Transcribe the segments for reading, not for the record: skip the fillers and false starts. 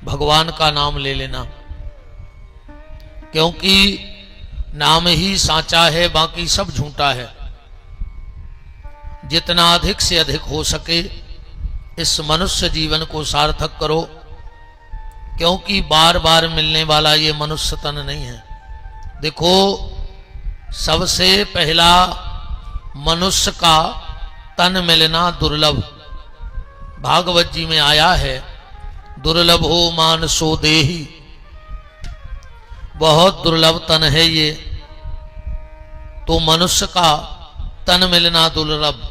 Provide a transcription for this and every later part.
भगवान का नाम ले लेना, क्योंकि नाम ही साचा है, बाकी सब झूठा है। जितना अधिक से अधिक हो सके इस मनुष्य जीवन को सार्थक करो, क्योंकि बार बार मिलने वाला ये मनुष्य तन नहीं है। देखो, सबसे पहला मनुष्य का तन मिलना दुर्लभ। भागवत जी में आया है, दुर्लभो मानसो देहि, बहुत दुर्लभ तन है ये। तो मनुष्य का तन मिलना दुर्लभ,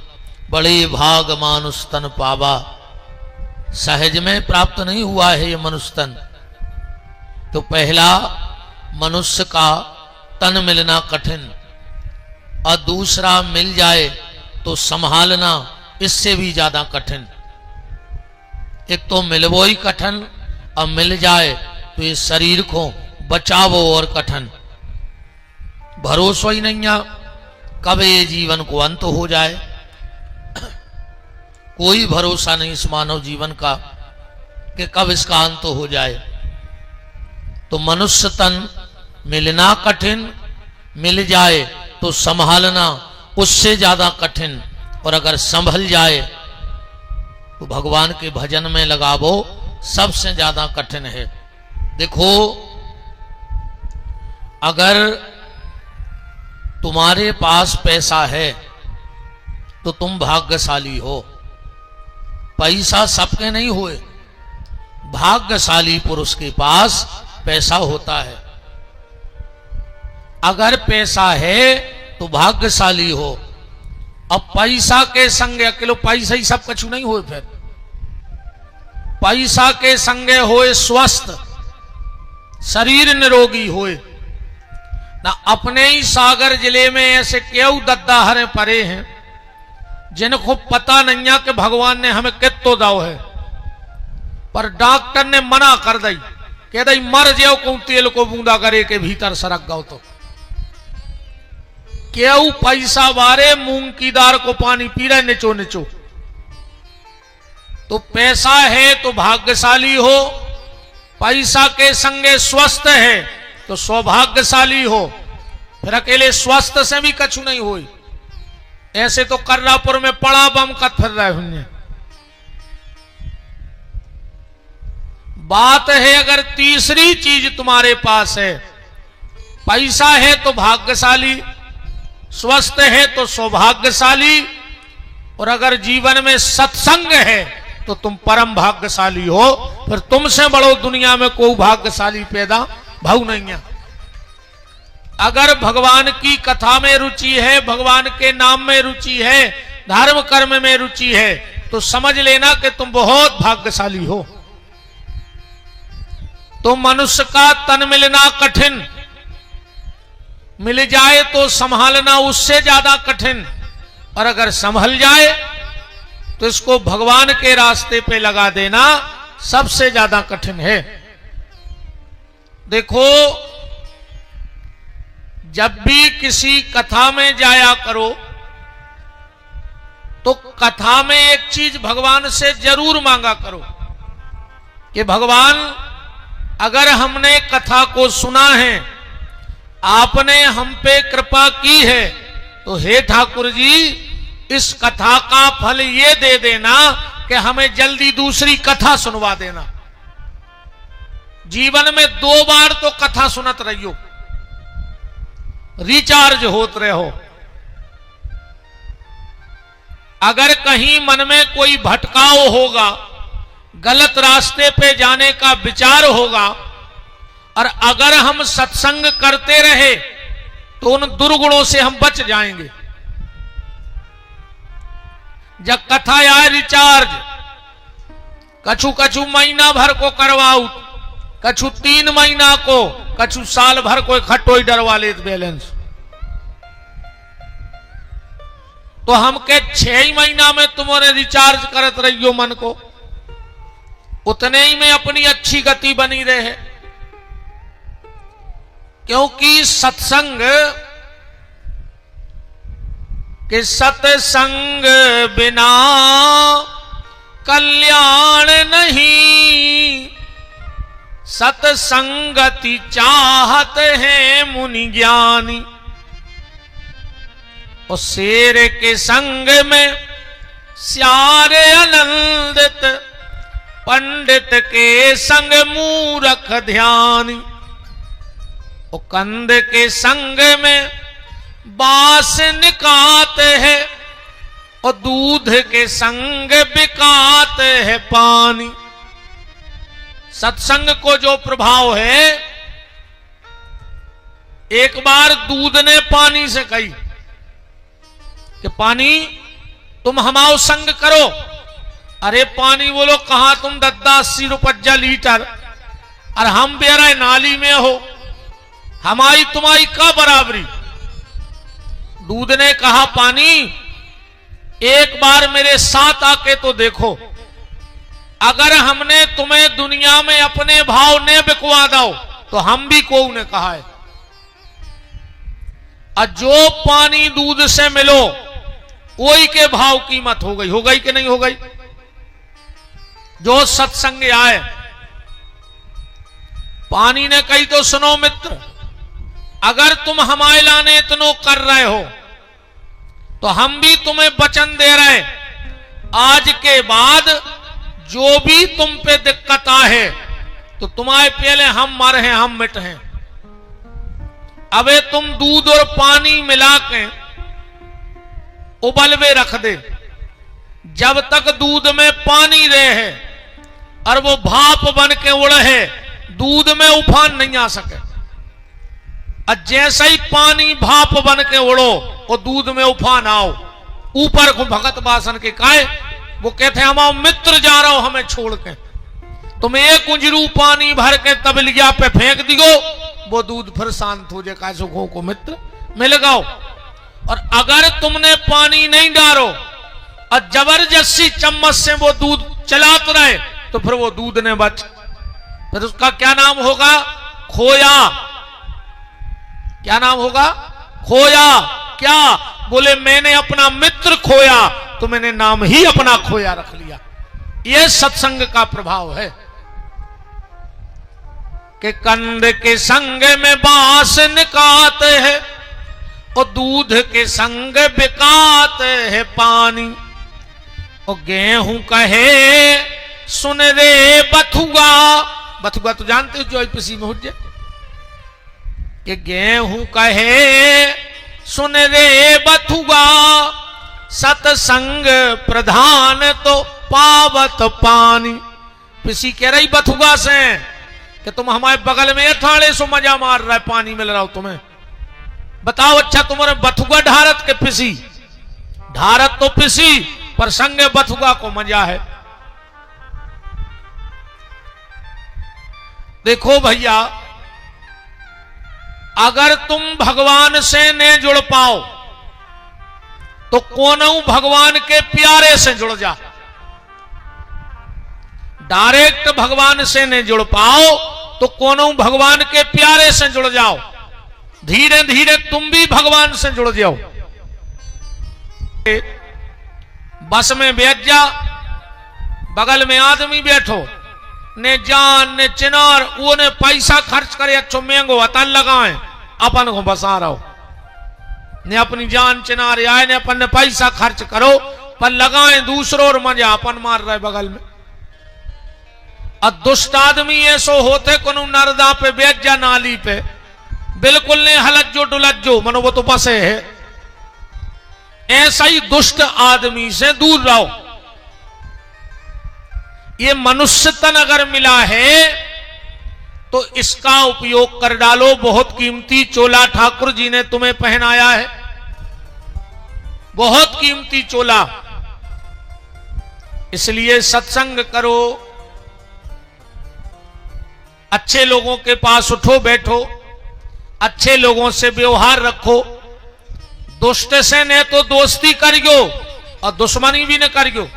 बड़े भाग मानुष तन पावा। सहज में प्राप्त नहीं हुआ है ये मनुष्य तन। तो पहला मनुष्य का तन मिलना कठिन, और दूसरा मिल जाए तो संभालना इससे भी ज्यादा कठिन। एक तो मिलवो ही कठिन, और मिल जाए तो ये शरीर को बचावो और कठिन। भरोसा ही नहीं है कब ये जीवन को अंत हो जाए। कोई भरोसा नहीं इस मानव जीवन का कि कब इसका अंत हो जाए। तो मनुष्य तन मिलना कठिन, मिल जाए तो संभालना उससे ज्यादा कठिन, और अगर संभल जाए तो भगवान के भजन में लगावो, सबसे ज्यादा कठिन है। देखो, अगर तुम्हारे पास पैसा है तो तुम भाग्यशाली हो। पैसा सबके नहीं हुए, भाग्यशाली पुरुष के पास पैसा होता है। अगर पैसा है तो भाग्यशाली हो। अब पैसा के संगे अकेलो पैसा ही सब कछु नहीं हो, फिर पैसा के संगे होए स्वस्थ, शरीर निरोगी होए ना। अपने ही सागर जिले में ऐसे क्यों दद्दा हरे परे हैं जिनको पता नहीं है कि भगवान ने हमें कितो दाव है, पर डॉक्टर ने मना कर दी, कह दी मर जाओ को तेल को बूंदा करे के भीतर सरक गाओ। तो क्यों पैसा वारे मूंग की दार को पानी पी रहे निचो निचो। तो पैसा है तो भाग्यशाली हो, पैसा के संगे स्वस्थ है तो सौभाग्यशाली हो। फिर अकेले स्वस्थ से भी कछु नहीं हुई। ऐसे तो कर्रापुर में पड़ा बम कत फिर रहे होंगे। बात है अगर तीसरी चीज तुम्हारे पास है, पैसा है तो भाग्यशाली, स्वस्थ है तो सौभाग्यशाली, और अगर जीवन में सत्संग है तो तुम परम भाग्यशाली हो। फिर तुमसे बड़ो दुनिया में कोई भाग्यशाली पैदा भाव नहीं है। अगर भगवान की कथा में रुचि है, भगवान के नाम में रुचि है, धर्म कर्म में रुचि है, तो समझ लेना कि तुम बहुत भाग्यशाली हो। तो मनुष्य का तन मिलना कठिन, मिल जाए तो संभालना उससे ज्यादा कठिन, और अगर संभल जाए तो इसको भगवान के रास्ते पे लगा देना सबसे ज्यादा कठिन है। देखो, जब भी किसी कथा में जाया करो तो कथा में एक चीज भगवान से जरूर मांगा करो कि भगवान, अगर हमने कथा को सुना है, आपने हम पे कृपा की है, तो हे ठाकुर जी, इस कथा का फल ये दे देना कि हमें जल्दी दूसरी कथा सुनवा देना। जीवन में 2 बार तो कथा सुनत रहियो, रिचार्ज होत रहो। अगर कहीं मन में कोई भटकाव होगा, गलत रास्ते पे जाने का विचार होगा, और अगर हम सत्संग करते रहे तो उन दुर्गुणों से हम बच जाएंगे। जब कथा आए रिचार्ज, कछु कछु महीना भर को करवाओ, कछु 3 महीना को, कछु साल भर को इकट्ठो ही डरवा ले बैलेंस। तो हम के 6 महीना में तुम्हारे रिचार्ज करत रहियो मन को, उतने ही में अपनी अच्छी गति बनी रहे। क्योंकि सत्संग कि सत्संग बिना कल्याण नहीं, सतसंगति चाहत हैं मुनि ज्ञानी। और शेर के संग में श्यार आनंदित, पंडित के संग मूरख ध्यानी। और कंद के संग में बास निकात है, और दूध के संग बिकात है पानी। सत्संग को जो प्रभाव है, एक बार दूध ने पानी से कही कि पानी तुम हमाओ संग करो। अरे पानी बोलो कहां, तुम 10-80 रुपया लीटर, और हम बेरा नाली में हो, हमारी तुम्हारी का बराबरी। दूध ने कहा पानी एक बार मेरे साथ आके तो देखो, अगर हमने तुम्हें दुनिया में अपने भाव ने बिकवा दो तो हम भी को ने कहा है। और जो पानी दूध से मिलो वही के भाव कीमत हो गई कि नहीं हो गई। जो सत्संग आए, पानी ने कही तो सुनो मित्र, अगर तुम हमारे लाने इतनो कर रहे हो तो हम भी तुम्हें वचन दे रहे, आज के बाद जो भी तुम पे दिक्कत आए तो तुम्हारे पहले हम मर हैं, हम मिट हैं। अबे तुम दूध और पानी मिला के उबलवे रख दे, जब तक दूध में पानी रहे और वो भाप बन के उड़े, दूध में उफान नहीं आ सके। और जैसे ही पानी भाप बन के उड़ो और दूध में उफान आओ, ऊपर को भगत बासन के काहे, वो कहते हैं हमारा मित्र जा रहा हो हमें छोड़ के, तुम एक उंजरू पानी भर के तबलिया पे फेंक दियो, वो दूध फिर शांत हो जाए। सुखों को मित्र मिल गाओ। और अगर तुमने पानी नहीं डालो और जबरदस्ती चम्मच से वो दूध चलात रहे तो फिर वो दूध ने बच, फिर उसका क्या नाम होगा, खोया। क्या नाम होगा, खोया। क्या बोले, मैंने अपना मित्र खोया तो मैंने नाम ही अपना खोया रख लिया। यह सत्संग का प्रभाव है कि कंद के संग में बांस निकात है, और दूध के संग बिकात है पानी। और गेहूं कहे सुन रे बथुआ, बथुआ तो जानते हो जो पसी में हो जाए, कि गेहूं कहे सुन रे बथुआ, सतसंग प्रधान तो पावत पानी। पिसी कह रही बथुआ से कि तुम हमारे बगल में अठाड़े सो मजा मार रहा है, पानी मिल रहा हो तुम्हें, बताओ अच्छा तुम्हारे बथुआ ढारत के पिसी, ढारत तो पिसी पर संगे बथुआ को मजा है। देखो भैया, अगर तुम भगवान से न जुड़ पाओ तो कोनऊ भगवान के प्यारे से जुड़ जा। डायरेक्ट भगवान से न जुड़ पाओ तो कोनऊ भगवान के प्यारे से जुड़ जाओ, धीरे धीरे तुम भी भगवान से जुड़ जाओ। बस में बैठ जा, बगल में आदमी बैठो, ने जान ने चिनार वो ने पैसा खर्च करे अच्छो महंगो अतल लगाए, अपन को बसा रहो, ने अपनी जान चिनार आए ने अपन ने पैसा खर्च करो पर लगाए दूसरों और मजा अपन मार रहे बगल में। और दुष्ट आदमी ऐसो होते कोनो नरदा पे बैठ जा, नाली पे बिल्कुल नहीं हलज्जो डुलज्जो, मनो वो तो बसे है। ऐसा ही दुष्ट आदमी से दूर रहो। ये मनुष्य तन अगर मिला है तो इसका उपयोग कर डालो। बहुत कीमती चोला ठाकुर जी ने तुम्हें पहनाया है, बहुत कीमती चोला, इसलिए सत्संग करो, अच्छे लोगों के पास उठो बैठो, अच्छे लोगों से व्यवहार रखो। दुष्ट से ने तो दोस्ती करियो और दुश्मनी भी न करियो।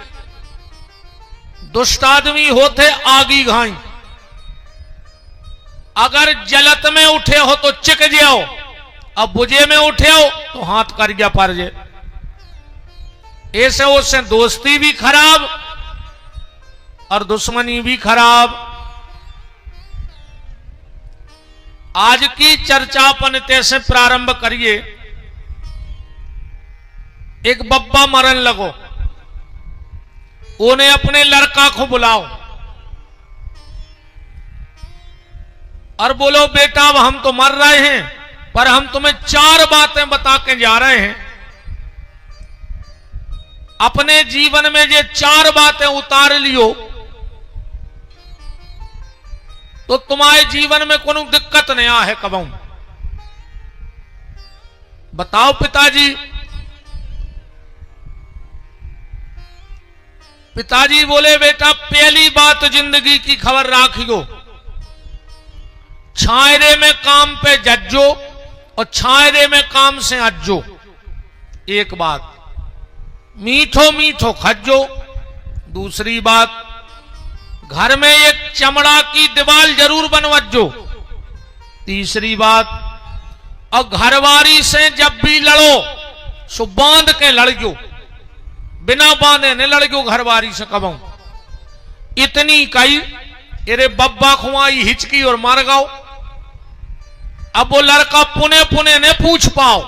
दुष्ट आदमी होते आगी घाई, अगर जलत में उठे हो तो चिक जाओ, अब बुझे में उठे हो तो हाथ कर गया पर जे। ऐसे उससे दोस्ती भी खराब और दुश्मनी भी खराब। आज की चर्चा अपन से प्रारंभ करिए। एक बब्बा मरन लगो, उन्हें अपने लड़का को बुलाओ और बोलो बेटा अब हम तो मर रहे हैं, पर हम तुम्हें 4 बातें बता के जा रहे हैं। अपने जीवन में ये 4 बातें उतार लियो तो तुम्हारे जीवन में कोई दिक्कत नहीं आ है कबू। बताओ पिताजी। पिताजी बोले बेटा पहली बात जिंदगी की खबर राखियो, छायरे में काम पे जज्जो और छायरे में काम से अज्जो। एक बात, मीठो मीठो खज्जो। दूसरी बात, घर में एक चमड़ा की दीवार जरूर बनवज्जो। तीसरी बात, और घरवारी से जब भी लड़ो सो बांध के लड़जो, बिना बांधे न लड़जो घरवारी से कबो। इतनी कही अरे बब्बा खुआई हिचकी और मार गाओ। अब वो लड़का पुने पुने ने पूछ पाओ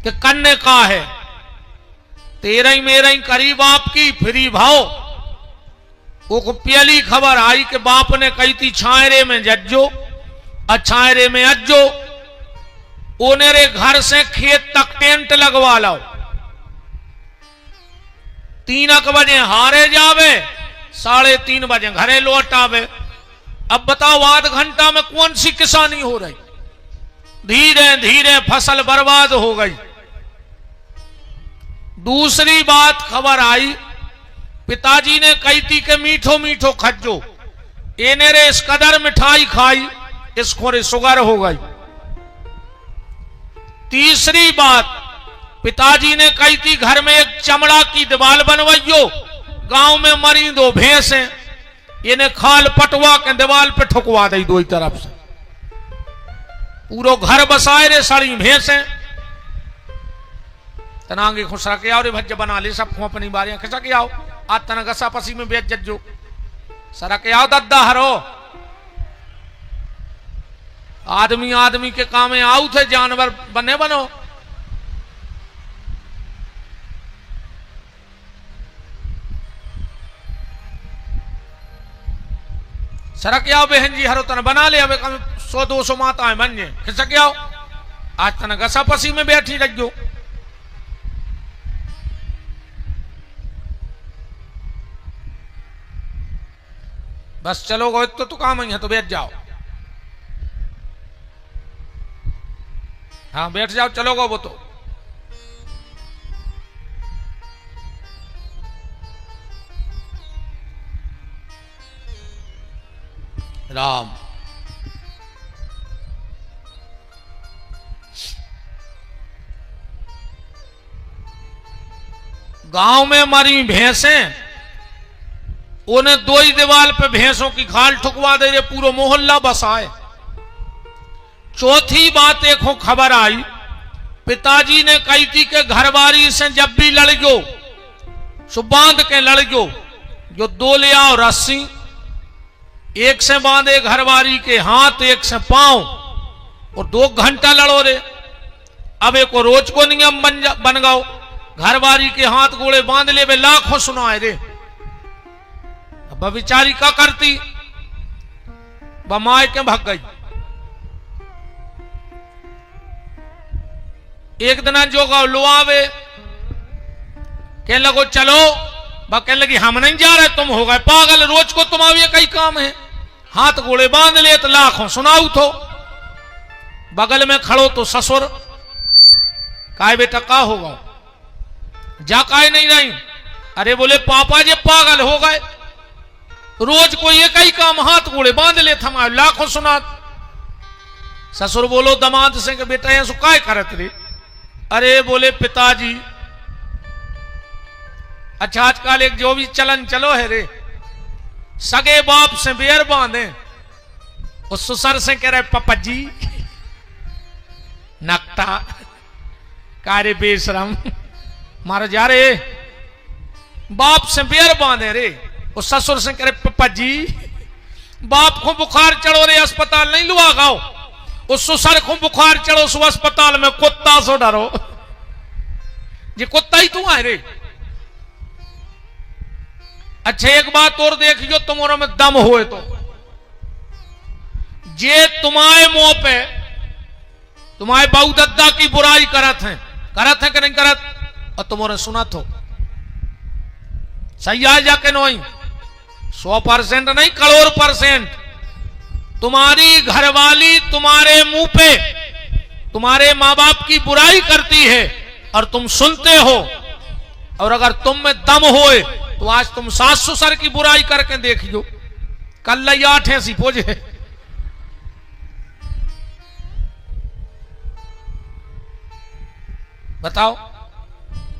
कि कन्ने का है, तेरा ही मेरा ही करीब आपकी फ्री भाव। वो पहली खबर आई कि बाप ने कही थी छायरे में जज्जो और छायरे में अज्जो। ओनेरे घर से खेत तक टेंट लगवा लाओ। 3 बजे हारे जावे, 3:30 बजे घरे लौट आवे। अब बताओ आध घंटा में कौन सी किसानी हो रही? धीरे धीरे फसल बर्बाद हो गई। दूसरी बात खबर आई, पिताजी ने कही थी कि मीठो मीठो खज्जो। इन्हें रे इस कदर मिठाई खाई इसको रे शुगर हो गई। तीसरी बात, पिताजी ने कही थी घर में एक चमड़ा की दीवार बनवाइयो। गांव में मरी 2 भैंसें, इन्हें खाल पटवा के दीवार पे ठुकवा दी 2 तरफ से। पूरो घर बसाए रे सारी भैंसें। तनांगे खुशा के आओ रे भज्ज बना ले सब अपनी बारियां खिसा के आओ। आज तना गसा पसी में बेच जज्जो सरा के आओ दद्दा हरो। आदमी आदमी के काम में आऊ थे, जानवर बने बनो। सरा के आओ बहन जी हरो तना बना ले। अब 100-200 माता है बन जे खिसा के आओ। आज तना गसा पसी में बैठी रखो। बस चलो गो तो काम ही है तो बैठ जाओ। हाँ बैठ जाओ, चलो गो वो तो। राम गांव में मरी भैंसें, उन्हें 2 ही दीवार पे भैंसों की खाल ठुकवा दे, पूरा मोहल्ला बसाए। चौथी बात देखो खबर आई, पिताजी ने कही थी कि घरवारी से जब भी लड़गो सो बांध के लड़गो। जो 2 ले आओ रस्सी, एक से बांधे घरवारी के हाथ, एक से पांव, और 2 घंटा लड़ो रे। अब एक रोज को नियम बन गाओ, घरवारी के हाथ गोड़े बांध ले वे लाखों सुनाए रे। अब बेचारी का करती, बमाए के भाग गई। एक दिन जो गाँव लो आवे, कहने लगो चलो, कहने लगी हम नहीं जा रहे, तुम हो गए पागल, रोज को तुम आवे कई काम है। हाथ गोड़े बांध ले तो लाखों सुनाऊ थो। बगल में खड़ो तो ससुर, काय बेटा का होगा, जा काय नहीं रही। अरे बोले पापा जी पागल हो गए, रोज को एक ही काम हाथ गोड़े बांध ले थमा लाखों सुना। ससुर बोलो दमाद से कि बेटा ऐसा काय करत रे। अरे बोले पिताजी अच्छा आजकल एक जो भी चलन चलो है रे, सगे बाप से बेर बांधे। उस ससुर से कह रहे पापा जी नकटा कारे बेशरम मारो जा रे, बाप से बेर बांधे रे। उस ससुर से कह रहे पापा जी बाप को बुखार चढ़ो रे, अस्पताल नहीं लुआ गाओ। उस सर को बुखार चढ़ो सो अस्पताल में कुत्ता सो डरो जी कुत्ता ही तू आए रे। अच्छा एक बात और देखियो तुम्हारे में दम होए तो जे तुम्हारे मुंह पे तुम्हारे बाऊ दद्दा की बुराई करत है कि नहीं करत और तुम्हारे सुना तो सही आ जाके नहीं 100% नहीं करोड़ %। तुम्हारी घरवाली तुम्हारे मुंह पे तुम्हारे मां बाप की बुराई करती है और तुम सुनते हो, और अगर तुम में दम होए तो आज तुम सास ससुर की बुराई करके देखियो, कल 8 ऐसी पोजे। बताओ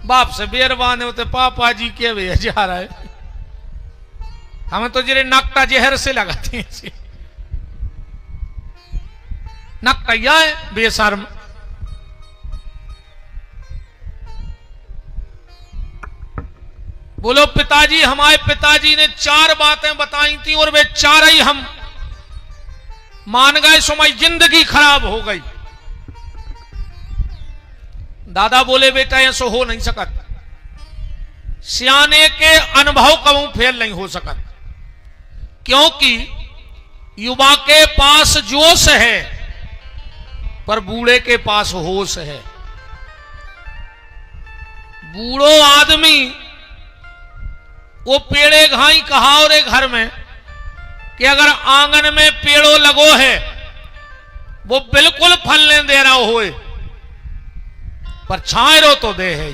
बाप से बेरवान होते पापा जी के वे जा रहा है, हमें तो जरे नाकटा जहर से लगाते हैं, नाकटा या है बेशर्म। बोलो पिताजी, हमारे पिताजी ने 4 बातें बताई थी और वे 4 ही हम मान गए, सो हमारी जिंदगी खराब हो गई। दादा बोले बेटा ऐसा हो नहीं सकत, सियाने के अनुभव कभी फेल नहीं हो सकत, क्योंकि युवा के पास जोश है पर बूढ़े के पास होश है। बूढ़ो आदमी वो पेड़े घाई कहा और एक घर में कि अगर आंगन में पेड़ो लगो है वो बिल्कुल फल नहीं दे रहा होए पर छायरो तो दे है,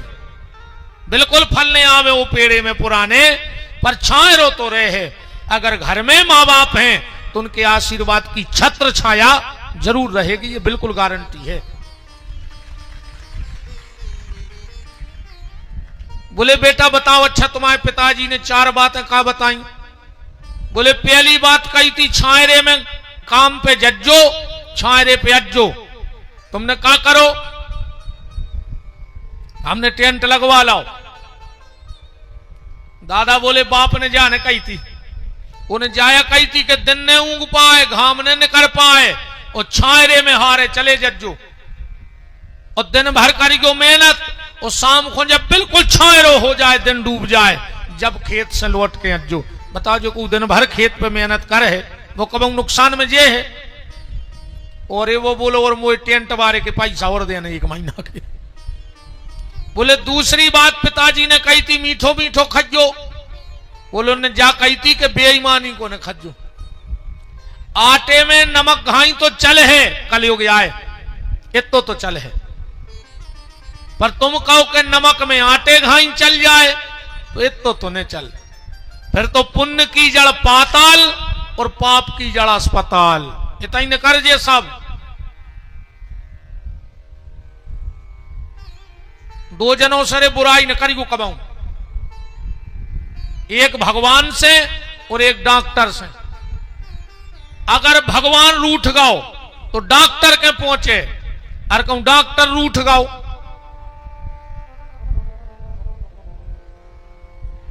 बिल्कुल फल नहीं आवे वो पेड़े में पुराने पर छायरो तो रहे है। अगर घर में मां बाप हैं तो उनके आशीर्वाद की छत्र छाया जरूर रहेगी, ये बिल्कुल गारंटी है। बोले बेटा बताओ, अच्छा तुम्हारे पिताजी ने 4 बातें कहा बताई? बोले पहली बात कही थी छायरे में काम पे जज्जो, छायरे पे अज्जो। तुमने क्या करो? हमने टेंट लगवा लाओ। दादा बोले बाप ने जाने कही थी, उन्हें जाया कही थी कि दिन ने ऊँग पाए घाम ने निकल पाए और छायरे में हारे चले जज्जो, और दिन भर करियो मेहनत और शाम को जब बिल्कुल छायरो हो जाए, दिन डूब जाए, जब खेत से लौट के अज्जो। बताओ जो को दिन भर खेत पे मेहनत करे है वो कब नुकसान में जे है। और ये वो बोलो और मोए टेंट बारे के पैसा और देने 1 महीना के। बोले दूसरी बात पिताजी ने कही थी मीठो मीठो खज्जो। बोले उन्हें जा कही थी कि बेईमानी को ने खज्जो। आटे में नमक घाई तो चल है, कलयुग आए इतो तो चल है, पर तुम कहो कि नमक में आटे घाई चल जाए तो इतो तो नहीं चल। फिर तो पुण्य की जड़ पाताल और पाप की जड़ अस्पताल, इतना ही न कर जे सब। 2 जनों से बुराई न करी को कबाऊ, एक भगवान से और एक डॉक्टर से। अगर भगवान रूठ गाओ तो डॉक्टर के पहुंचे, और कहूं डॉक्टर रूठ गाओ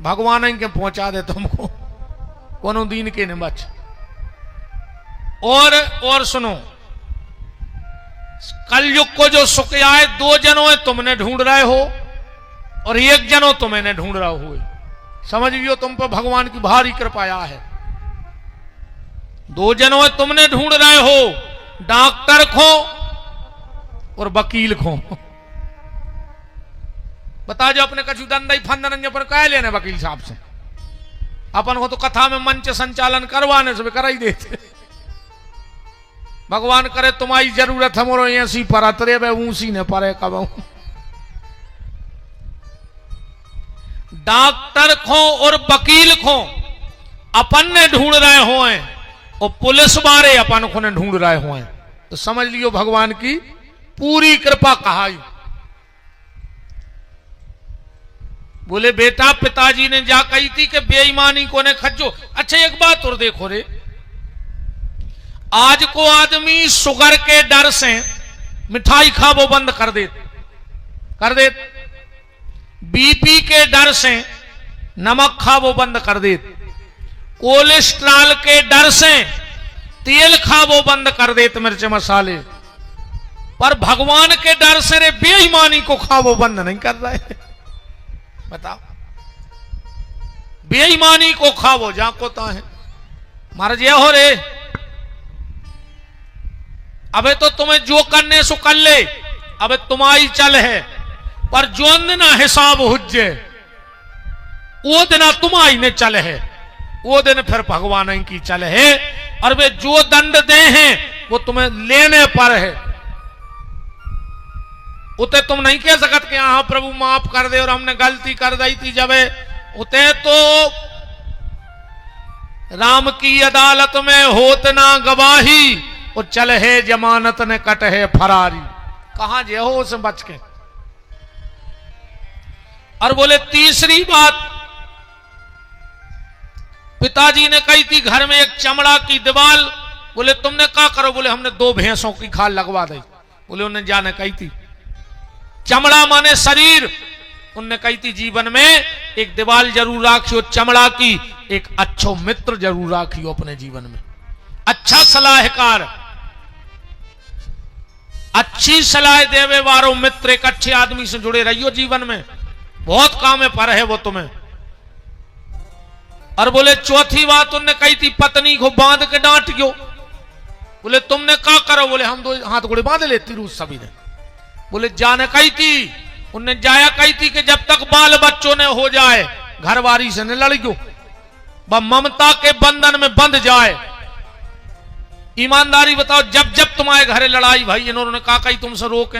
भगवान ही के पहुंचा दे तुमको, कोनो दीन के ने बच। और सुनो, कलयुग को जो सुख आए 2 जनों तुमने ढूंढ रहे हो और 1 जनों तुम्हें ढूंढ रहा हो। समझ लियो तुम पर भगवान की भारी कृपा है। 2 जनों तुमने ढूंढ रहे हो, डॉक्टर को और वकील को। बता जो अपने कछु दंड फंदन पर कह लेने वकील साहब से, अपन को तो कथा में मंच संचालन करवाने से भी करा ही देते। भगवान करे तुम्हारी जरूरत हमरो ऐसी परत रे वे ऊंसी ने परे कब। डॉक्टर को और वकील को अपन ने ढूंढ रहे हो और पुलिस वाले अपन को ने ढूंढ रहे हो, तो समझ लियो भगवान की पूरी कृपा कहाई। बोले बेटा पिताजी ने जा कही थी कि बेईमानी को ने खज्जो। अच्छा एक बात और देखो रे, आज को आदमी शुगर के डर से मिठाई खाबो बंद कर दे, बीपी के डर से नमक खाबो बंद कर दे, कोलेस्ट्रॉल के डर से तेल खाबो बंद कर दे, मिर्च मसाले। पर भगवान के डर से रे बेईमानी को खाओ बंद नहीं कर रहे। बताओ, बेईमानी को खाओ जाको तो है महाराज ये हो रे। अबे तो तुम्हें जो करने सो कर ले, अबे तुम्हारी चल है, पर जो ना हिसाब हुज्जे वो दिन तुम्हारी ने चल है, वो दिन फिर भगवान की चल है। और वे जो दंड दे हैं वो तुम्हें लेने पर है। उते तुम नहीं कह सकत कि हाँ प्रभु माफ कर दे और हमने गलती कर दी थी। जब उते तो राम की अदालत में होत ना गवाही, और चल है जमानत ने कट है फरारी। कहां जे हो उसे बच के। और बोले तीसरी बात पिताजी ने कही थी, घर में एक चमड़ा की दीवार। बोले तुमने क्या करो? बोले हमने 2 भैंसों की खाल लगवा दी। बोले उन्हें जाने कही थी, चमड़ा माने शरीर। उनने कही थी जीवन में एक दीवार जरूर राखियो चमड़ा की, एक अच्छो मित्र जरूर राखियो अपने जीवन में, अच्छा सलाहकार, अच्छी सलाह देवे वारो मित्र। एक अच्छे आदमी से जुड़े रहियो जीवन में, बहुत काम पर है वो तुम्हें। और बोले चौथी बात उनने कही थी, पत्नी को बांध के डांटियो। बोले तुमने क्या करो? बोले हम 2 हाथ गोड़े बांध लेती रूस सभी ने। बोले जाने कही थी, उनने जाया कही थी कि जब तक बाल बच्चों ने हो जाए घरवारी से न लड़ियो, वह ममता के बंधन में बंध जाए। ईमानदारी बताओ, जब जब तुम्हारे घरे लड़ाई भाई इन्होंने कहा कही तुमसे रोके,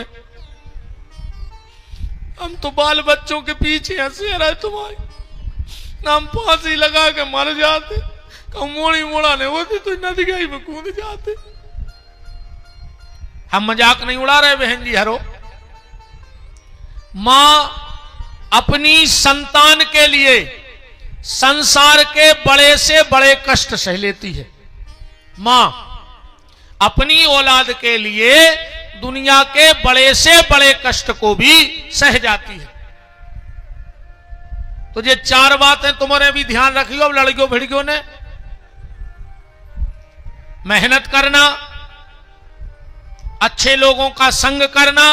हम तो बाल बच्चों के पीछे हंसे रहे तुम्हारे, नाम फांसी लगा के मर जाते, मोड़ी मोड़ा नहीं होती तो नदी गई में कूद जाते। हम मजाक नहीं उड़ा रहे बहन जी। हरो मां अपनी संतान के लिए संसार के बड़े से बड़े कष्ट सह लेती है। मां अपनी औलाद के लिए दुनिया के बड़े से बड़े कष्ट को भी सह जाती है। तो ये 4 बातें तुम्हारे भी ध्यान रखियो। अब लड़कियों भिड़कियों ने मेहनत करना, अच्छे लोगों का संग करना,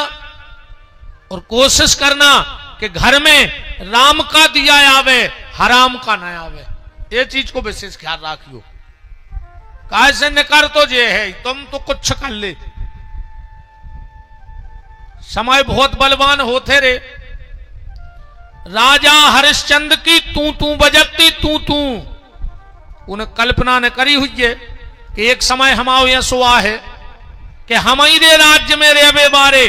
और कोशिश करना कि घर में राम का दिया आवे, हराम का न आवे। ये चीज को विशेष ख्याल रखियो। कैसे न कर तो ये है, तुम तो कुछ कर ले। समय बहुत बलवान होते रे। राजा हरिश्चंद्र की तू बजती तू उन्हें कल्पना ने करी हुई है कि एक समय हमारे यहां सुआ है कि हमारे राज्य में रेवे बारे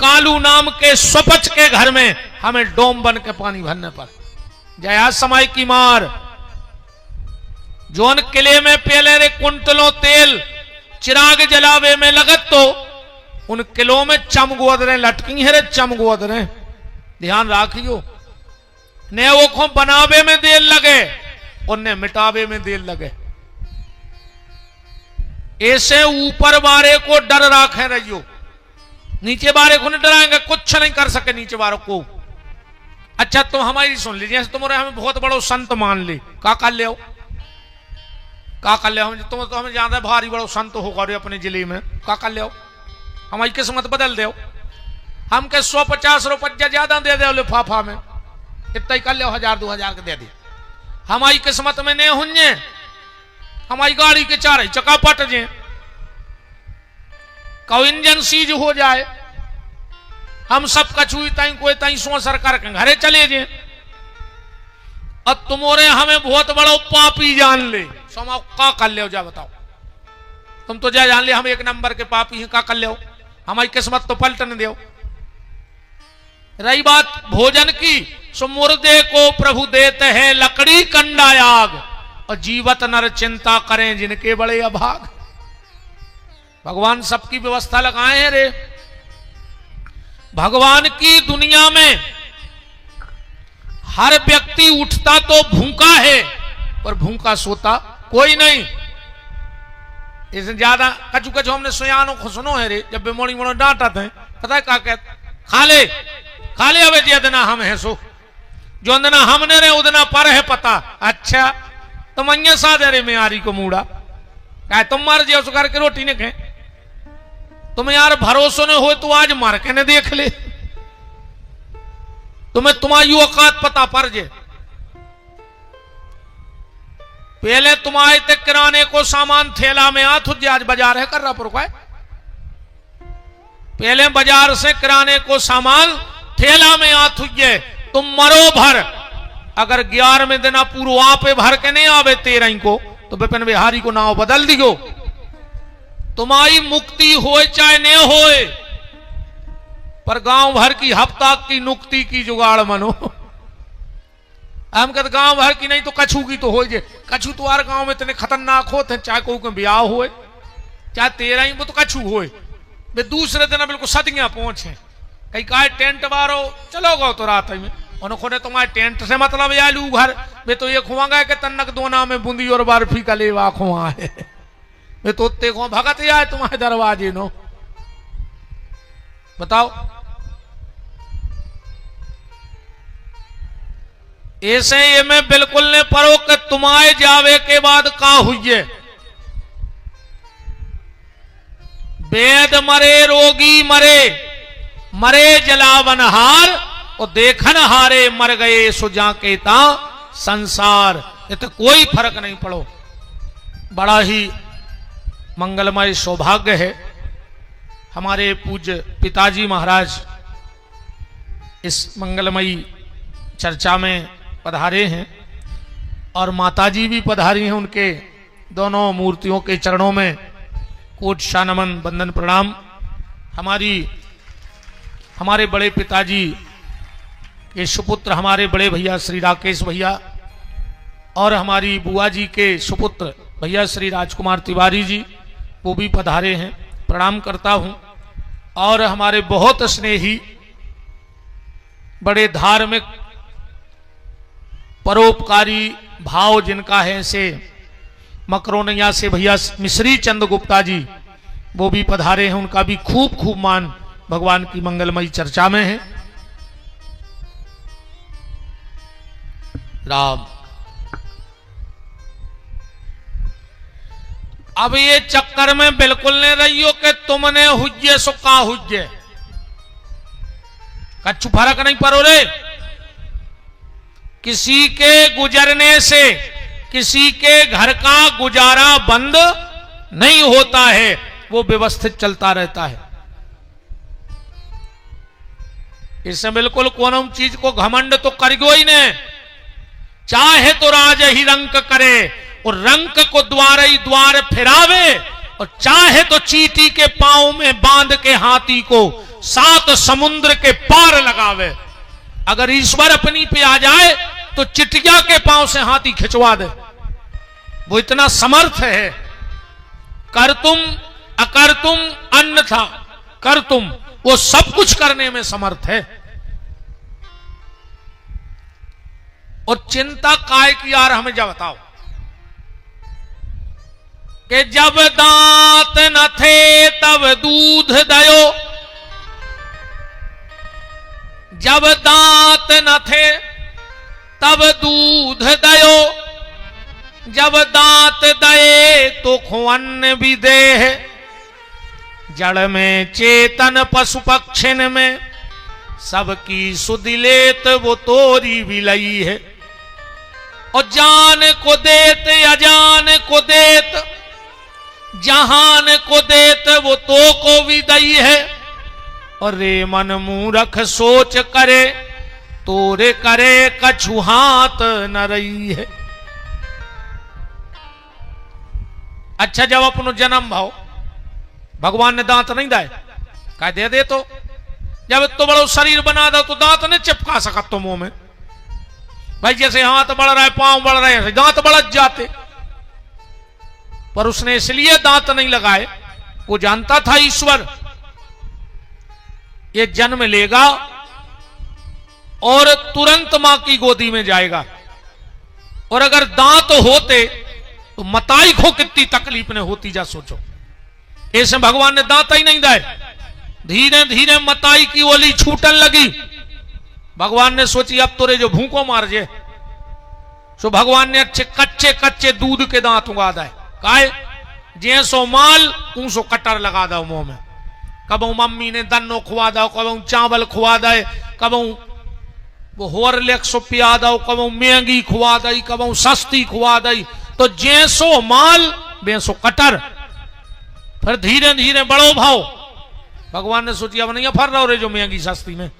कालू नाम के स्वपच के घर में हमें डोम बन के पानी भरने पर जया समय की मार। जोन किले में पहले रे कुंटलों तेल चिराग जलावे में लगत, तो उन किलों में चमगोदरें लटकी है रे, चमगोदरें। ध्यान राखियो, ने वो को बनावे में देर लगे, उन्हें मिटावे में देर लगे। ऐसे ऊपर वाले को डर राखे रहियो, नीचे वाले को नहीं डराएंगे, कुछ नहीं कर सके नीचे वालों को। अच्छा तुम हमारी सुन लीजिए, तुम्हारे हमें बहुत बड़ा संत मान ले, का कर ले का कर ले। तुम तो हमें ज्यादा भारी बड़ो संत होगा रे अपने जिले में, का कर ले हमारी किस्मत बदल दे। हम के 150 रुपया ज्यादा दे दे लिफाफा में, इतना ही कर ले, 1000-2000 के दे दे। हमारी किस्मत में नहीं हुए, हमारी गाड़ी के 4 चक्का पट जाए, कौ इंजन सीज हो जाए, हम सब कछुई ताई कोई ताई सोसर करके घरे चले जाए। अब तुम्हारे हमें बहुत बड़ा पापी जान ले, समा का कर ले जा बताओ। तुम तो जा जान ले हम 1 नंबर के पापी हैं, का कर ले। हमारी किस्मत तो पलटन दो। रही बात भोजन की, सो मुर्दे को प्रभु देते हैं लकड़ी कंडा आग, और जीवत नर चिंता करें जिनके बड़े अभाग। भगवान सबकी व्यवस्था लगाए हैं रे। भगवान की दुनिया में हर व्यक्ति उठता तो भूखा है, पर भूखा सोता कोई नहीं। इससे ज्यादा कचू कचू हमने सुयानों को सुनो है रे, जब मोड़ी मोड़ो डांटा थे, पता है क्या कहते, खा ले अबे जितना हम है सो, जो अंदना हमने रे उदना पर है पता। अच्छा तुम अन्य साधे रे मेरी को मूड़ा, कहे तुम मर जियो सो करके रोटी ने कहे, तुम्हें यार भरोसा न हो तो आज मार के न देख ले, तुम्हें तुम्हारी औकात पता पड़ जे। पहले तुम्हारे तक किराने को सामान थैला में हाथ आज बाजार है कर रहा पर पहले बाजार से किराने को सामान थैला में हाथ तुम मरो भर, अगर 11वें दिन पूरा वहां पे भर के नहीं आवे 13 को तो विपिन बिहारी को नाव बदल दियो। तुम्हारी मुक्ति होए चाहे न होए, पर गांव भर की हफ्ता की नुक्ति की जुगाड़ मनो। हम कहते गांव भर की नहीं तो कछू की तो हो जे, कछू तुम्हारे गांव में इतने खतरनाक होते हैं, चाहे कोई के ब्याह होए चाहे 13 वो तो कछू होए, वे दूसरे दिन बिल्कुल सदियां पहुंचे। कहीं कहा टेंट मारो चलो गो तो रात में उन्होंने तुम्हारे टेंट से मतलब आलू घर वे तो ये खुआगा कि तन्नक दोना में बूंदी और बर्फी का लेवा खुआ है, वे तो उत्ते खो भगत आए तुम्हारे दरवाजे नो। बताओ ऐसे ये मैं बिल्कुल ने पढ़ो कि तुम्हारे जावे के बाद का हुई, वेद मरे रोगी मरे, मरे जलावनहार और देखन हारे मर गए सुजा के ता संसार। ये तो कोई फर्क नहीं पड़ो। बड़ा ही मंगलमय सौभाग्य है हमारे पूज्य पिताजी महाराज इस मंगलमयी चर्चा में पधारे हैं और माताजी भी पधारी हैं। उनके दोनों मूर्तियों के चरणों में कोट शा नमन बंदन प्रणाम। हमारे बड़े पिताजी के सुपुत्र हमारे बड़े भैया श्री राकेश भैया और हमारी बुआ जी के सुपुत्र भैया श्री राजकुमार तिवारी जी वो भी पधारे हैं, प्रणाम करता हूं। और हमारे बहुत स्नेही बड़े धार्मिक परोपकारी भाव जिनका है से मकरोनिया से भैया मिश्री चंद गुप्ता जी वो भी पधारे हैं, उनका भी खूब खूब मान भगवान की मंगलमयी चर्चा में है। राम अब ये चक्कर में बिल्कुल नहीं रही हो कि तुमने हुज्जे सुखा हुज्जे, कच्छु फर्क नहीं पड़ो रे। किसी के गुजरने से किसी के घर का गुजारा बंद नहीं होता है, वो व्यवस्थित चलता रहता है। इसमें बिल्कुल कोनो चीज को घमंड तो करियो ही नहीं। चाहे तो राज ही रंक करे और रंक को द्वार ही द्वार फिरावे, और चाहे तो चींटी के पांव में बांध के हाथी को 7 समुद्र के पार लगावे। अगर ईश्वर अपनी पे आ जाए तो चिटिया के पांव से हाथी खिंचवा दे, वो इतना समर्थ है। कर तुम अकर तुम अन्यथा कर तुम, वो सब कुछ करने में समर्थ है। और चिंता काय की यार हमें जब बताओ कि जब दांत न थे तब दूध दयो, जब दांत न थे तब दूध दयो, जब दांत दए तो खुअन्न भी दे। जड़ में चेतन पशु पक्षिन में सबकी सुदिलेत वो तोरी भी लई है। और जान को देत अजान को देत, जहान को देत वो तो को भी दई है। और रे मन मूरख सोच करे तोरे करे कछु हाथ न रही है। अच्छा जब अपनो जन्म भाव भगवान ने दांत नहीं दाए, कह दे तो जब तो बड़ो शरीर बना दो तो दांत नहीं चिपका सकत तो मुंह में। भाई जैसे हाथ बढ़ रहा है पांव बढ़ रहे हैं दांत बढ़ जाते, पर उसने इसलिए दांत नहीं लगाए, वो जानता था ईश्वर ये जन्म लेगा और तुरंत मां की गोदी में जाएगा। और अगर दांत होते तो मताई को कितनी तकलीफ ने होती जा सोचो। ऐसे भगवान ने दांत ही नहीं दाए, धीरे धीरे मताई की ओली छूटन लगी। भगवान ने सोची अब तोरे जो भूखों मार जे, सो भगवान ने अच्छे कच्चे कच्चे दूध के दांत उगा दाए। काहे जैसो माल ऊसो कटर लगा दो मुंह में, कबू मम्मी ने दन्नो खुआ दो, कबू चावल खुआ दे, कबू वो हॉर्लिक्स पिया दो, कबू महंगी खुआ दई, कबू सस्ती खुआ दई। तो जैसो माल बेसो कटर। फिर धीरे धीरे बड़ो भाव। भगवान ने सोचिया अब नहीं फर रहो रे जो महंगी सस्ती में।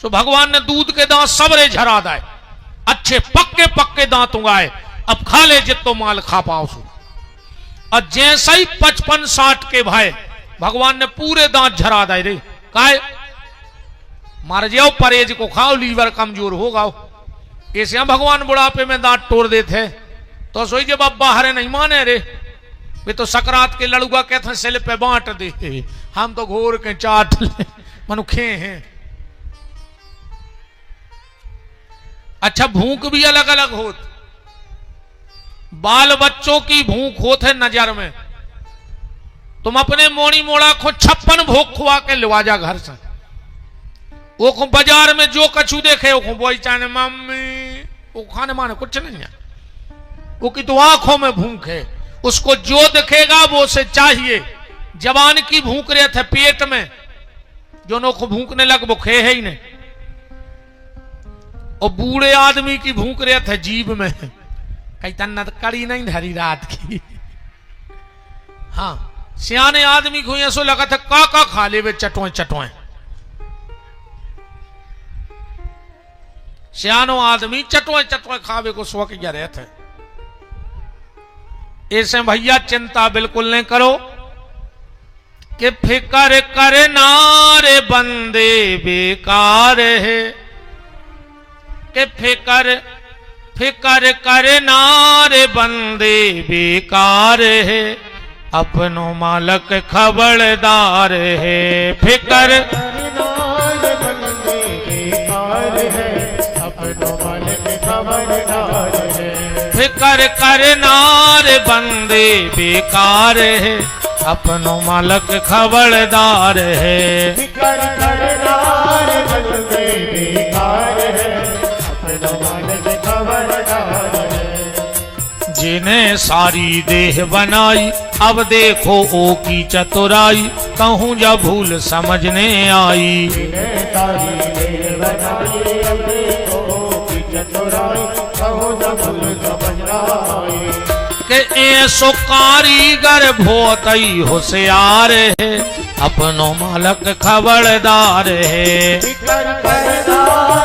सो भगवान ने दूध के दांत सबरे झरा दाए, अच्छे पक्के पक्के दांत उगाए। अब खा ले जितो माल खा पाओ सो। और जैसा ही 55-60 के भाई भगवान ने पूरे दांत झरा दाए रे। काहे मर जाओ, परहेज को खाओ, लीवर कमजोर होगा। ऐसे भगवान बुढ़ापे में दांत तोड़ देते। तो सोई जब अब बाहर नहीं माने रे, वे तो सकरात के लड़ुआ कहते हैं सिल पे बांट दे, हम तो घोर के चाट ले मनुखे हैं। अच्छा भूख भी अलग अलग होत। बाल बच्चों की भूख होत है नजर में। तुम अपने मोड़ी मोड़ा को 56 भूख खुआ के लवा जा घर से। वो को बाजार में जो कछु देखे वो को बोई चाने मम्मी, वो खाने माने कुछ नहीं है। वो की तो आंखों में भूख है। उसको जो दिखेगा वो से चाहिए। जवान की भूख रहे थे पेट में, जो नो को भूखने लग वो खे है ही नहीं। और बूढ़े आदमी की भूख रहे थे जीभ में, कई तन्ना कड़ी नहीं धरी रात की। हाँ सियाने आदमी को ऐसो लगा था का खा ले वे चटोए चटोए। सियानो आदमी चटोए चटोए खावे को शौक या रहे थे। ऐसे भैया चिंता बिल्कुल नहीं करो कि फिकर करना रे बंदे बेकार है। कि फिकर करना रे बंदे बेकार है, अपनो मालक खबरदार है। फिकर करना रे बंदे बेकार है, अपनो मालक खबरदार है। फिकर करना रे बंदे बेकार है, अपनो मालक खबरदार है। फिकर करना रे बंदे बेकार है, अपनो मालक खबरदार है। जिन्हें सारी देह बनाई अब देखो ओ की चतुराई, कहूँ जब भूल समझने आई। जिन्हें सारी देह बनाई अब देखो ओ की चतुराई, कहूँ जब भूल समझना आई। के ऐसो कारीगर बहुत ही होशियार है, अपनो मालक खबरदार है। फिकर करना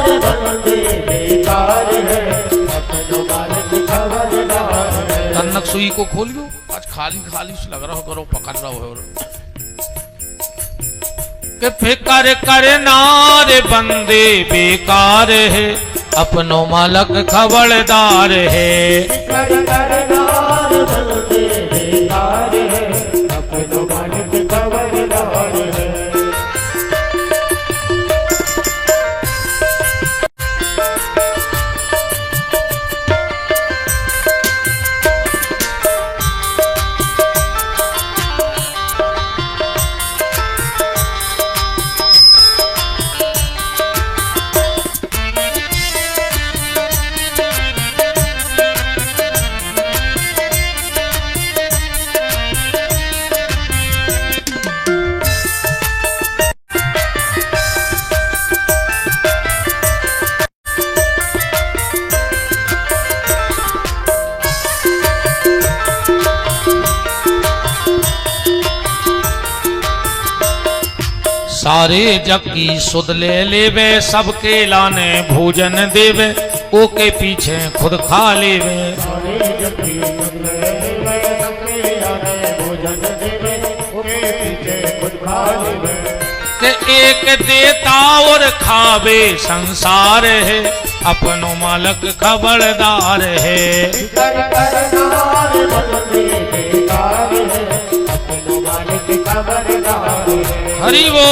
रे बंदे बेकार है, अपनो मालक खबरदार है। कनक सुई को खोलियो, आज खाली खाली लग रहा हो, करो पकड़ रहा हो। कि फिकर करना रे बंदे बेकार है, अपनो मालक खबरदार है। फिकर करना रे बंदे बेकार है, अपनो मालक खबरदार है। सारे जग की सुध ले लेवे, सबके लाने भोजन देवे, ओके पीछे खुद खा लेवे। सारे जग की सुध ले लेवे, सबके लाने भोजन देवे, ओके पीछे खुद खा लेवे। के एक देता और खावे संसार है, अपनो मालक खबरदार है। फिकर करना रे बंदे बेकार है, अपनो मालक खबरदार है। हरि वो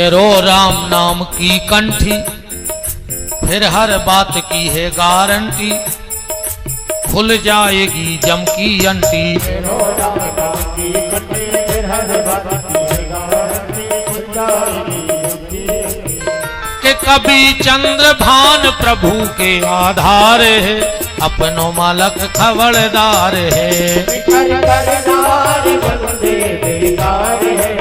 फेरो राम नाम की कंठी, फिर हर बात की है गारंटी, खुल जाएगी जम की अंटी। फेरो राम नाम की कंठी, फिर हर बात की है गारंटी, खुल जाएगी जम की अंटी। कि कभी चंद्र भान प्रभु के आधार है, अपनो मालक खबरदार है। फिकर करनार बंदे बेकार है,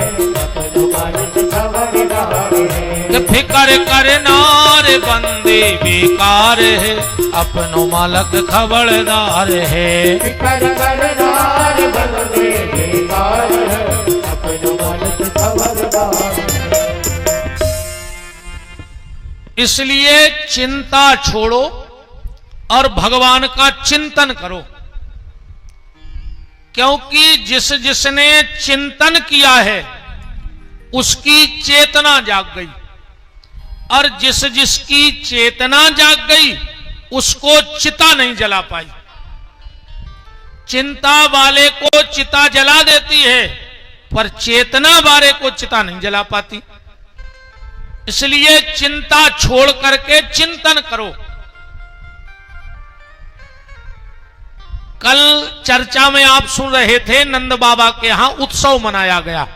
अपनो मालिक खबरदार है। कि फिकर करनार बंदे बेकार है, अपनो मालक खबरदार है। फिकर करनार बंदे बेकार है, अपनो मालिक खबरदार है। इसलिए चिंता छोड़ो और भगवान का चिंतन करो, क्योंकि जिसने चिंतन किया है उसकी चेतना जाग गई, और जिसकी चेतना जाग गई उसको चिता नहीं जला पाई। चिंता वाले को चिता जला देती है, पर चेतना वाले को चिता नहीं जला पाती। इसलिए चिंता छोड़ करके चिंतन करो। कल चर्चा में आप सुन रहे थे, नंद बाबा के यहां उत्सव मनाया गया।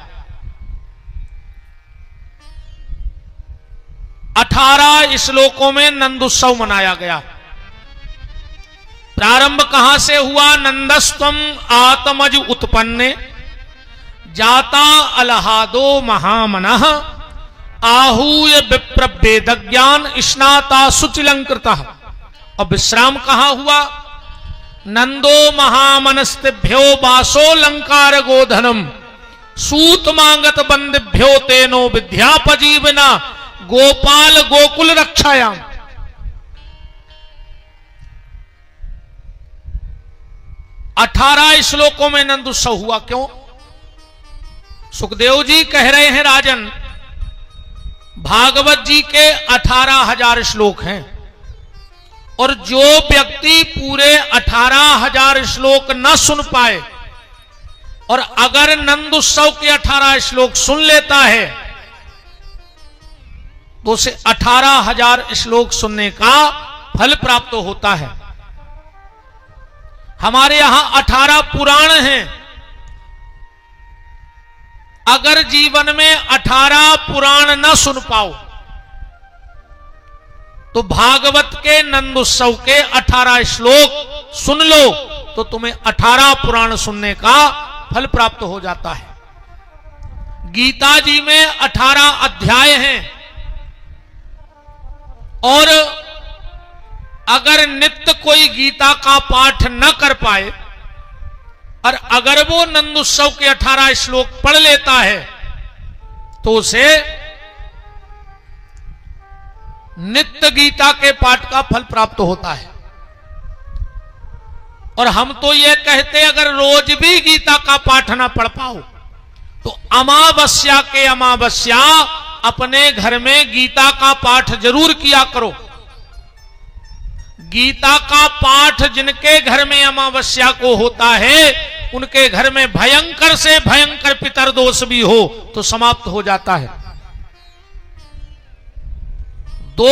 18 श्लोकों में नंद उत्सव मनाया गया। प्रारंभ कहां से हुआ? नंदस्त्वम आत्मज उत्पन्ने, जाता अलहादो महामनः, आहूय विप्र वेदज्ञान स्नाता सुचिलंकृता। और विश्राम कहां हुआ? नंदो महामनस्तिभ्यो वासो लंकार गोधनम, सूत मांगत बंदिभ्यो तेनो विद्यापजीवना, गोपाल गोकुल रक्षायाम। अठारह श्लोकों में नंद उत्सव हुआ। क्यों? सुखदेव जी कह रहे हैं, राजन भागवत जी के 18,000 श्लोक हैं, और जो व्यक्ति पूरे 18,000 श्लोक न सुन पाए और अगर नंद उत्सव के 18 श्लोक सुन लेता है तो उसे 18,000 श्लोक सुनने का फल प्राप्त होता है। हमारे यहां 18 पुराण हैं। अगर जीवन में 18 पुराण न सुन पाओ तो भागवत के नंद उत्सव के 18 श्लोक सुन लो तो तुम्हें 18 पुराण सुनने का फल प्राप्त हो जाता है। गीता जी में 18 अध्याय हैं, और अगर नित्य कोई गीता का पाठ न कर पाए और अगर वो नंद उत्सव के 18 श्लोक पढ़ लेता है तो उसे नित्य गीता के पाठ का फल प्राप्त होता है। और हम तो ये कहते, अगर रोज भी गीता का पाठ ना पढ़ पाओ तो अमावस्या के अमावस्या अपने घर में गीता का पाठ जरूर किया करो। गीता का पाठ जिनके घर में अमावस्या को होता है उनके घर में भयंकर से भयंकर पितर दोष भी हो तो समाप्त हो जाता है। 2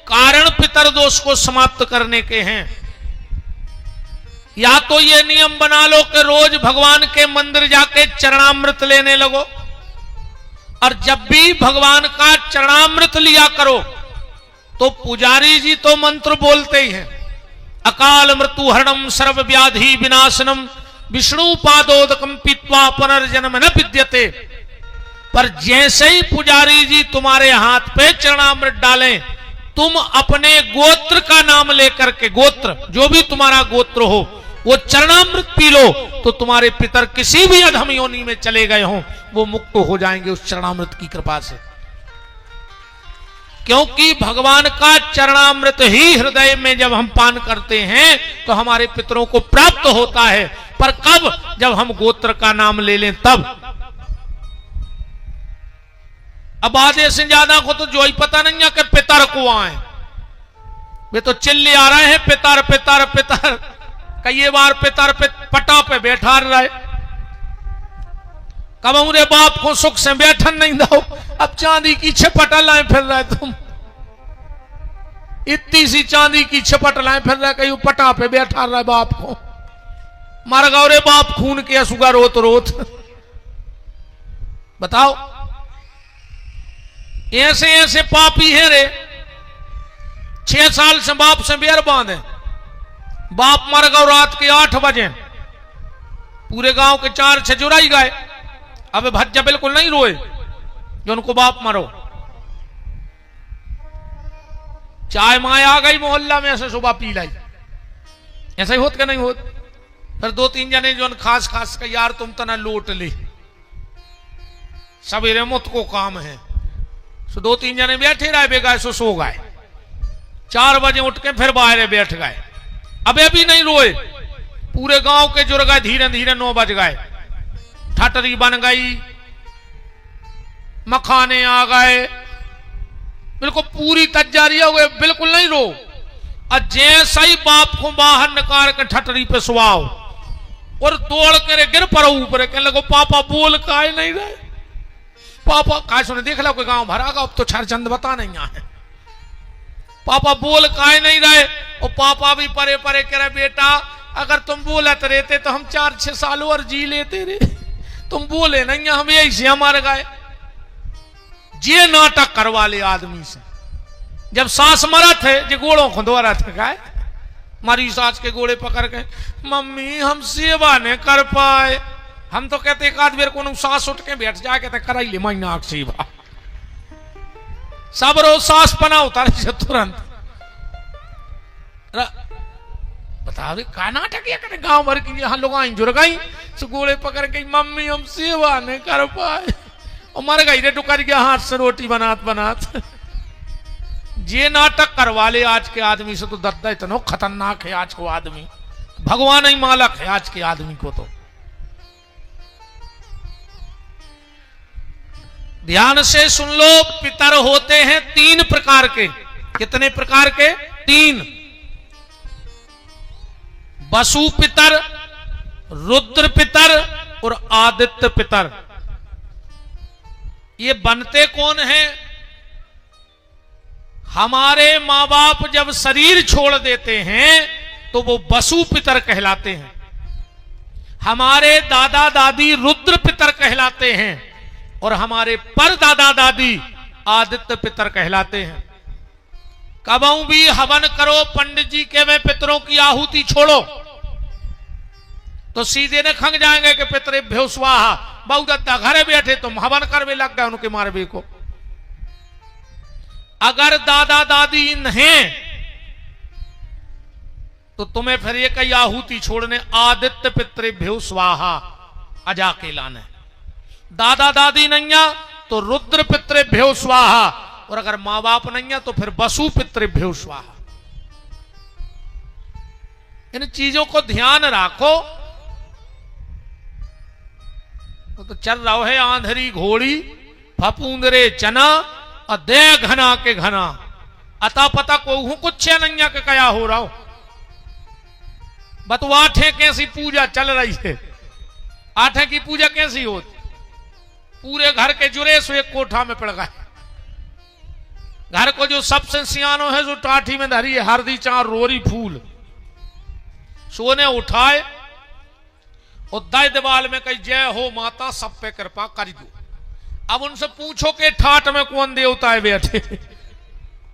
कारण पितर दोष को समाप्त करने के हैं। या तो ये नियम बना लो कि रोज भगवान के मंदिर जाके चरणामृत लेने लगो, और जब भी भगवान का चरणामृत लिया करो तो पुजारी जी तो मंत्र बोलते ही हैं, अकाल मृत्यु हरणम सर्व व्याधि विनाशनम विष्णु पादोदकम पीत्वा पुनर्जन्म न विद्यते। पर जैसे ही पुजारी जी तुम्हारे हाथ पे चरणामृत डालें, तुम अपने गोत्र का नाम लेकर के, गोत्र जो भी तुम्हारा गोत्र हो, वो चरणामृत पी लो तो तुम्हारे पितर किसी भी अधम योनि में चले गए हों वो मुक्त हो जाएंगे उस चरणामृत की कृपा से। क्योंकि भगवान का चरणामृत ही हृदय में जब हम पान करते हैं तो हमारे पितरों को प्राप्त होता है। पर कब? जब हम गोत्र का नाम ले लें तब। अब आधे से ज्यादा को तो जो ही पता नहीं है कि पितर को आए, वे तो चिल्ले आ रहे हैं पितर पितर पितर, कई बार पितर पे पटा पे बैठा रहे, कब रे बाप को सुख से बैठन नहीं दो, अब चांदी की छपट लाए फिर रहे तुम, इतनी सी चांदी की छपट लाए फिर रहे, कहीं पटा पे बैठा रहा बाप को, मर गौ रे बाप खून के सुगा रोत रोत। बताओ ऐसे ऐसे पापी हैं रे, 6 साल से बाप से बेर बांधे, बाप मर गौ रात के 8 बजे, पूरे गांव के 4 छजुराई गए, अब भज्जा बिल्कुल नहीं रोए जो उनको बाप मरो। चाय माय आ गई मोहल्ला में, ऐसे सुबह पी लाई, ऐसा ही होत क्या नहीं होत। फिर 2-3 जने जो खास खास का यार तुम तना लूट ली, सवेरे मुत को काम है, सो 2-3 जने बैठे रहे बेगाए, सो गए। 4 बजे उठ के फिर बाहर बैठ गए, अबे भी नहीं रोए, पूरे गांव के जुड़ गए, धीरे धीरे 9 बज गए, ठटरी बन गई, मखाने आ गए, बिल्कुल पूरी तैयारी हो गई, बिल्कुल नहीं रो। और जैसा ही बाप को बाहर निकाल के ठटरी पे सुवाओ और दौड़ कर गिर पड़ो ऊपर, कहने लगो पापा बोल काहे नहीं रहे, पापा काहे सुने, देख लो कोई गांव भरा, अब तो छरचंद बता नहीं है, पापा बोल काहे नहीं रहे। और पापा भी परे परे कह रहे बेटा अगर तुम बोलत रहते तो हम 4-6 साल और जी लेते रे, तुम बोले नहीं, हम यही से मर गए। ये नाटक करवा ले आदमी से। जब सास मरा थे जो गोड़ों को द्वारा थे गाय, मारी सास के गोड़े पकड़ के, मम्मी हम सेवा नहीं कर पाए, हम तो कहते एक आध बेर को सास उठ के बैठ जाए, कहते कराई ले महीना सेवा, सब रोज सास पना उतारे से तुरंत। बताओ का नाटक ये करे, गांव भर की यहाँ लोग आई जुड़ गई, गोड़े पकड़ के मम्मी हम सेवा नहीं कर पाए, और मर गई रे टुकर गया हाथ से रोटी बनात बनात। ये नाटक करवा ले आज के आदमी से, तो दद्दा इतना खतरनाक है आज को आदमी, भगवान ही मालक है आज के आदमी को। तो ध्यान से सुन लो, पितर होते हैं 3 प्रकार के। कितने प्रकार के? 3। वसु पितर, रुद्र पितर और आदित्य पितर। ये बनते कौन हैं? हमारे मां बाप जब शरीर छोड़ देते हैं तो वो वसु पितर कहलाते हैं, हमारे दादा दादी रुद्र पितर कहलाते हैं, और हमारे पर दादा दादी आदित्य पितर कहलाते हैं। कबहू भी हवन करो, पंडित जी के में पितरों की आहुति छोड़ो तो सीधे न खंग जाएंगे कि पितरेभ्यो स्वाहा, बहुत दद्दा घरे बैठे तुम हवन करवे लग गए उनके मारवे को। अगर दादा दादी नहीं तो तुम्हें फिर ये कई आहुति छोड़ने, आदित्य पितरेभ्यो स्वाहा अजा के लाने। दादा दादी नहीं है तो रुद्र पितरेभ्यो स्वाहा, और अगर मां बाप नहीं है तो फिर वसु पितरेभ्यो स्वाहा। इन चीजों को ध्यान रखो। तो चल रहा है आंधरी घोड़ी, फपूंदरे चना, और दे घना के घना, अता पता को कुछ नहीं के कया हो रहा हो। बतवाठे कैसी पूजा चल रही है, आठे की पूजा कैसी होती, पूरे घर के जुरे सो एक कोठा में पड़ गए। घर को जो सबसे सियानो है जो टाठी में धरी है हरदी चार रोरी फूल, सोने उठाए और दाई दीवाल में कही जय हो माता सब पे कृपा कर दो। अब उनसे पूछो कि ठाठ में कौन देवता है बैठे,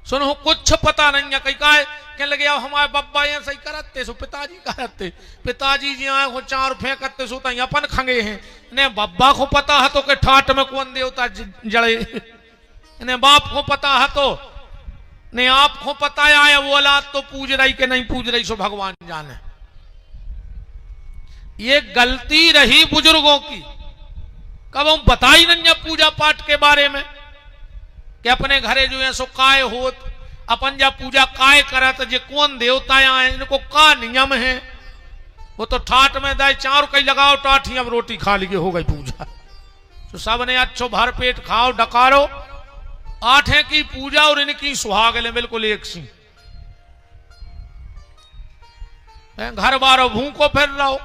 सुनो कुछ पता नहीं है। कहीं का कहने लगे अब हमारे बब्बा यहाँ सही करते सो पिताजी करते, पिताजी जी आए हो 4 फेंकते सो तई अपन खंगे हैं। ने बब्बा को पता है तो के ठाठ में कौन देवता जड़े, ने बाप को पता है तो ने आप को पता है वो औलाद तो पूज रही के नहीं पूज रही सो भगवान जाने। ये गलती रही बुजुर्गों की, कब हम बताई नहीं पूजा पाठ के बारे में कि अपने घरे जो है सो काय होत, अपन जब पूजा काय करत, जे कौन देवता आए, इनको का नियम है। वो तो ठाठ में दाई 4 कई लगाओ टाठी, अब रोटी खा ली हो गई पूजा। तो सब ने अच्छो भर पेट खाओ डकारो, 8 की पूजा और इनकी सुहाग ले बिल्कुल एक सी। घर बारो भूखो फिर रहो,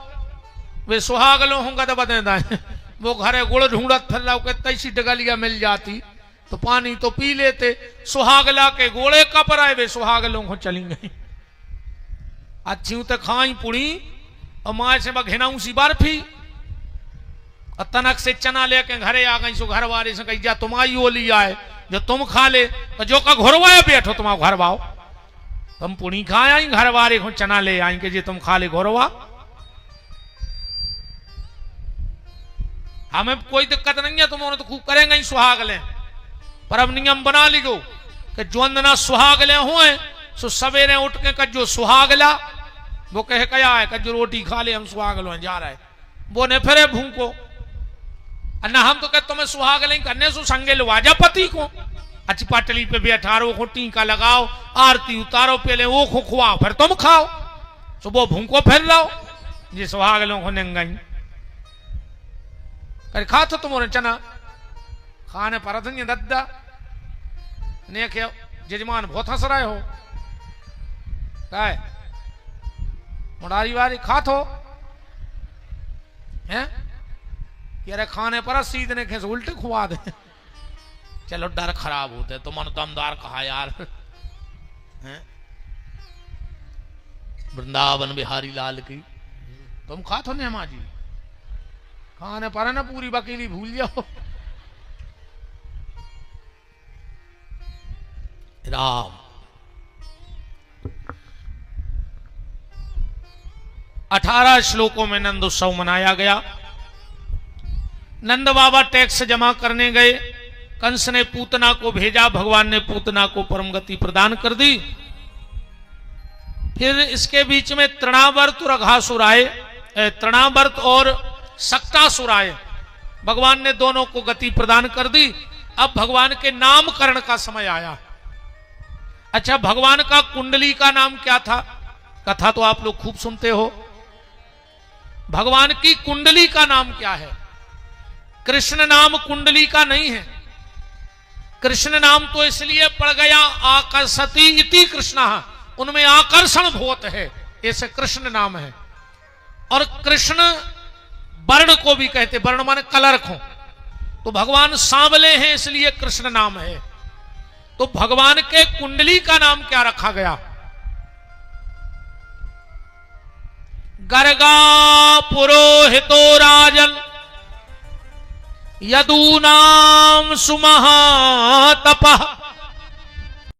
वे सुहाग लो होंगे तो बदे दाए वो घरे गुड़ ढूंढत फिर रहा, तैसी डगलिया मिल जाती तो पानी तो पी लेते। सुहागला के गोले कपर आए वे सुहागलों को चली गई। अच्छी तो खाई पुड़ी और माए से घिनाऊ सी बर्फी और तनक से चना लेके घरे आ गई। सो घर वाले से कही जा तुम आई ओली आए जो तुम खा ले, तो जो का घोरवाया बैठो तुम घर वाओ, तुम पुड़ी खाए आई घर वाले को चना ले आई के जे तुम खा ले घोरवा। हमें कोई दिक्कत नहीं है, तुम तो खूब करेंगे ही सुहाग ले, पर अब नियम बना लिगो कि जो अंदना सुहाग ले हुए सो सवेरे उठ के कजो सुहागला वो कहे कया है कजो रोटी खा ले हम सुहाग लो जा रहे वो ने फिरे भूखो अन्ना हम तो कहते तुम्हें सुहाग नहीं करने सो संगे लो आजा पति को अच्छी पाटली पे बैठारो को टीका लगाओ आरती उतारो पहले वो खो खुआओ फिर तुम खाओ। सो वो भूखो फिर रहो ये सुहाग लो को नंगाई कर खा तो तुम्हारे चना खाने पर दद्दा ने क्या जजमान बहुत हंस रहे हो काय मुरारी वारी खा तो हैं यार खाने पर सीधने के उल्टे खुआ दे। चलो डर खराब होते तो मन दमदार कहा यार हैं वृंदावन बिहारी लाल की तुम खा तो नहीं माँ जी खाने पर ना पूरी वकीली भूल जाओ। राम 18 श्लोकों में नंद उत्सव मनाया गया। नंद बाबा टैक्स जमा करने गए, कंस ने पूतना को भेजा, भगवान ने पूतना को परम गति प्रदान कर दी। फिर इसके बीच में तृणावर्त और अघासुर आए, तृणावर्त और सक्तासुर आए, भगवान ने दोनों को गति प्रदान कर दी। अब भगवान के नामकरण का समय आया। अच्छा भगवान का कुंडली का नाम क्या था? कथा तो आप लोग खूब सुनते हो। भगवान की कुंडली का नाम क्या है? कृष्ण नाम कुंडली का नहीं है। कृष्ण नाम तो इसलिए पड़ गया आकर्षति इति कृष्ण, उनमें आकर्षण बहुत है, ऐसे कृष्ण नाम है। और कृष्ण वर्ण को भी कहते, वर्ण माने कलर को, तो भगवान सांवले हैं इसलिए कृष्ण नाम है। तो भगवान के कुंडली का नाम क्या रखा गया? गर्गा पुरोहितो राजन यदूनाम सुमहातपः